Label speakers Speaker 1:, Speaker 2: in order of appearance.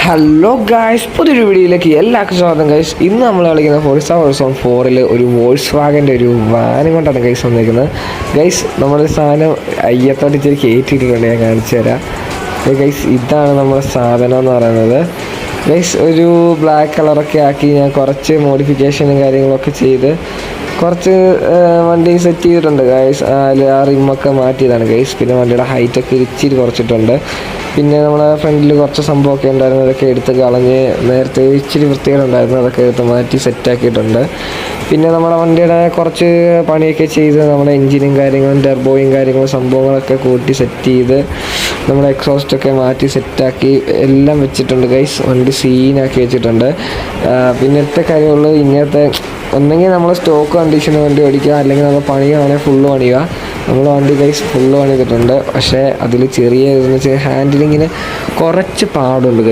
Speaker 1: Hello guys, പുതിയൊരു വീഡിയോയിലേക്ക് എല്ലാവർക്കും സ്വാഗതം ഗൈസ്. ഇന്ന് നമ്മൾ കളിക്കുന്ന ഫോർസ ഹൊറൈസൺ 4 ഒരു വോൾക്സ് വാഗൻ്റെ ഒരു വാനും കൊണ്ടാണ് ഗൈസ് വന്നിരിക്കുന്നത്. ഗൈസ് നമ്മുടെ സാധനം അയ്യത്തോട്ട് ഇച്ചിരി കയറ്റിയിട്ടുണ്ട്, ഞാൻ കാണിച്ചു തരാം. ഗൈസ് ഇതാണ് നമ്മുടെ സാധനം എന്ന് പറയുന്നത്. ഗൈസ് ഒരു ബ്ലാക്ക് കളറൊക്കെ ആക്കി ഞാൻ കുറച്ച് മോഡിഫിക്കേഷനും കാര്യങ്ങളൊക്കെ ചെയ്ത് കുറച്ച് വണ്ടി സെറ്റ് ചെയ്തിട്ടുണ്ട് ഗൈസ്. ആ റിമ്മൊക്കെ മാറ്റിയതാണ് ഗൈസ്. പിന്നെ വണ്ടിയുടെ ഹൈറ്റൊക്കെ ഇച്ചിരി കുറച്ചിട്ടുണ്ട്. പിന്നെ നമ്മുടെ ഫ്രണ്ടിൽ കുറച്ച് സംഭവമൊക്കെ ഉണ്ടായിരുന്നു, അതൊക്കെ എടുത്ത് കളഞ്ഞ് നേരത്തെ ഇച്ചിരി വൃത്തികളുണ്ടായിരുന്നു, അതൊക്കെ എടുത്ത് മാറ്റി സെറ്റാക്കിയിട്ടുണ്ട്. പിന്നെ നമ്മുടെ വണ്ടിയുടെ കുറച്ച് പണിയൊക്കെ ചെയ്ത് നമ്മുടെ എൻജിനും കാര്യങ്ങളും ടെർബോയും കാര്യങ്ങളും സംഭവങ്ങളൊക്കെ കൂട്ടി സെറ്റ് ചെയ്ത് നമ്മുടെ എക്സോസ്റ്റൊക്കെ മാറ്റി സെറ്റാക്കി എല്ലാം വെച്ചിട്ടുണ്ട് ഗൈസ്. വണ്ടി സീനാക്കി വെച്ചിട്ടുണ്ട്. പിന്നത്തെ കാര്യമുള്ളൂ, ഇങ്ങനത്തെ ഒന്നെങ്കിൽ നമ്മൾ സ്റ്റോക്ക് കണ്ടീഷന് വണ്ടി ഓടിക്കുക, അല്ലെങ്കിൽ നമ്മൾ പണിയാണെങ്കിൽ ഫുള്ള് പണിയുക. നമ്മൾ വണ്ടി ഗൈസ് ഫുള്ള് പണിതിട്ടുണ്ട്. പക്ഷേ അതിൽ ചെറിയ ഹാൻഡിലിങ്ങിന് കുറച്ച് പാടുണ്ട് ഗൈസ്.